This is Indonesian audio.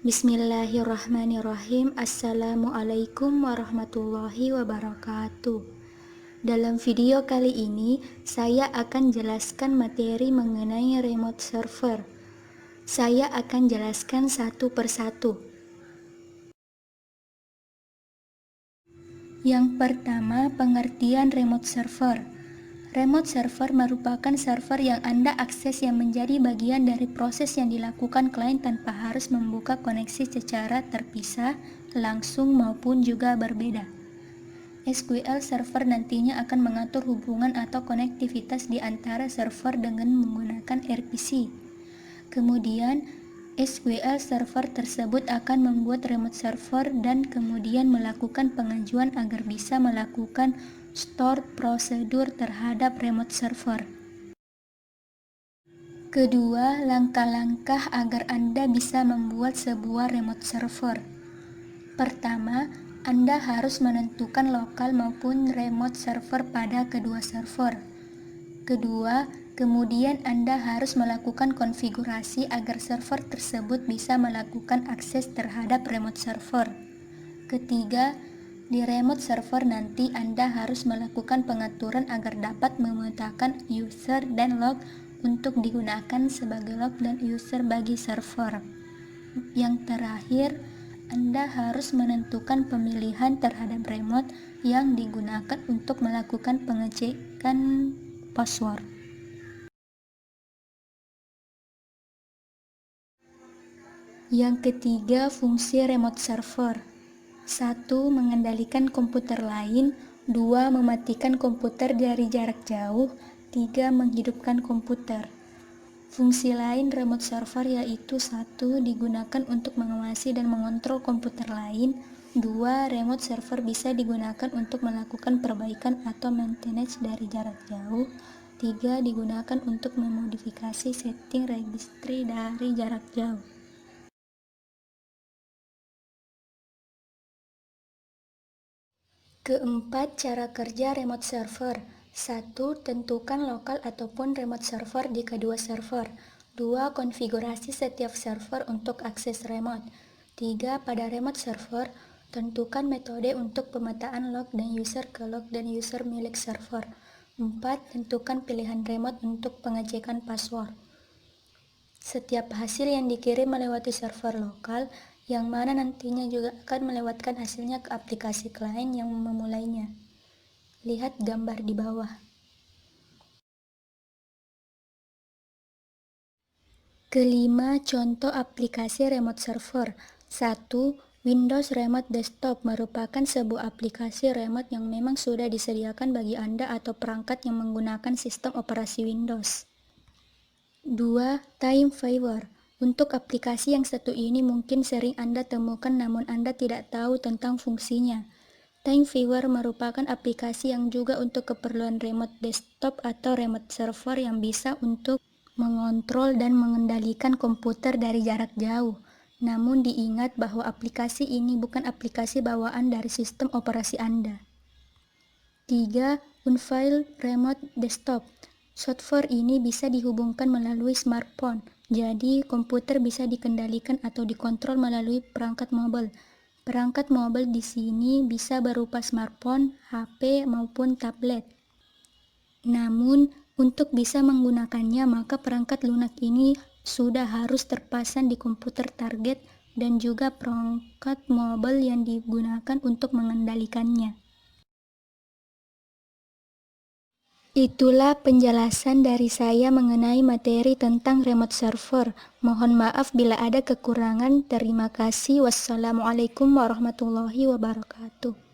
Bismillahirrahmanirrahim. Assalamualaikum warahmatullahi wabarakatuh. Dalam video kali ini, saya akan jelaskan materi mengenai remote server. Saya akan jelaskan satu persatu. Yang pertama, pengertian remote server. Remote server merupakan server yang Anda akses yang menjadi bagian dari proses yang dilakukan klien tanpa harus membuka koneksi secara terpisah, langsung maupun juga berbeda. SQL Server nantinya akan mengatur hubungan atau konektivitas di antara server dengan menggunakan RPC. Kemudian, SQL Server tersebut akan membuat remote server dan kemudian melakukan pengajuan agar bisa melakukan store prosedur terhadap remote server. Kedua, langkah-langkah agar Anda bisa membuat sebuah remote server. Pertama, Anda harus menentukan lokal maupun remote server pada kedua server. Kedua, kemudian Anda harus melakukan konfigurasi agar server tersebut bisa melakukan akses terhadap remote server. Ketiga, di remote server nanti Anda harus melakukan pengaturan agar dapat memetakan user dan log untuk digunakan sebagai log dan user bagi server. Yang terakhir, Anda harus menentukan pemilihan terhadap remote yang digunakan untuk melakukan pengecekan password. Yang ketiga, fungsi remote server. 1. Mengendalikan komputer lain. 2. Mematikan komputer dari jarak jauh. 3. Menghidupkan komputer. Fungsi lain remote server yaitu 1. Digunakan untuk mengawasi dan mengontrol komputer lain. 2. Remote server bisa digunakan untuk melakukan perbaikan atau maintenance dari jarak jauh. 3. Digunakan untuk memodifikasi setting registry dari jarak jauh. Keempat, cara kerja remote server. 1. Tentukan lokal ataupun remote server di kedua server. 2. Konfigurasi setiap server untuk akses remote. 3. Pada remote server, tentukan metode untuk pemetaan log dan user ke log dan user milik server. 4. Tentukan pilihan remote untuk pengecekan password. Setiap hasil yang dikirim melewati server lokal, yang mana nantinya juga akan melewatkan hasilnya ke aplikasi klien yang memulainya. Lihat gambar di bawah. Kelima, contoh aplikasi remote server. 1. Windows Remote Desktop merupakan sebuah aplikasi remote yang memang sudah disediakan bagi Anda atau perangkat yang menggunakan sistem operasi Windows. 2. TimeViewer. Untuk aplikasi yang satu ini mungkin sering Anda temukan namun Anda tidak tahu tentang fungsinya. TimeViewer merupakan aplikasi yang juga untuk keperluan remote desktop atau remote server yang bisa untuk mengontrol dan mengendalikan komputer dari jarak jauh. Namun diingat bahwa aplikasi ini bukan aplikasi bawaan dari sistem operasi Anda. 3. Unveil Remote Desktop. Software ini bisa dihubungkan melalui smartphone, jadi komputer bisa dikendalikan atau dikontrol melalui perangkat mobile. Perangkat mobile di sini bisa berupa smartphone, HP, maupun tablet. Namun, untuk bisa menggunakannya, maka perangkat lunak ini sudah harus terpasang di komputer target dan juga perangkat mobile yang digunakan untuk mengendalikannya. Itulah penjelasan dari saya mengenai materi tentang remote server. Mohon maaf bila ada kekurangan. Terima kasih. Wassalamualaikum warahmatullahi wabarakatuh.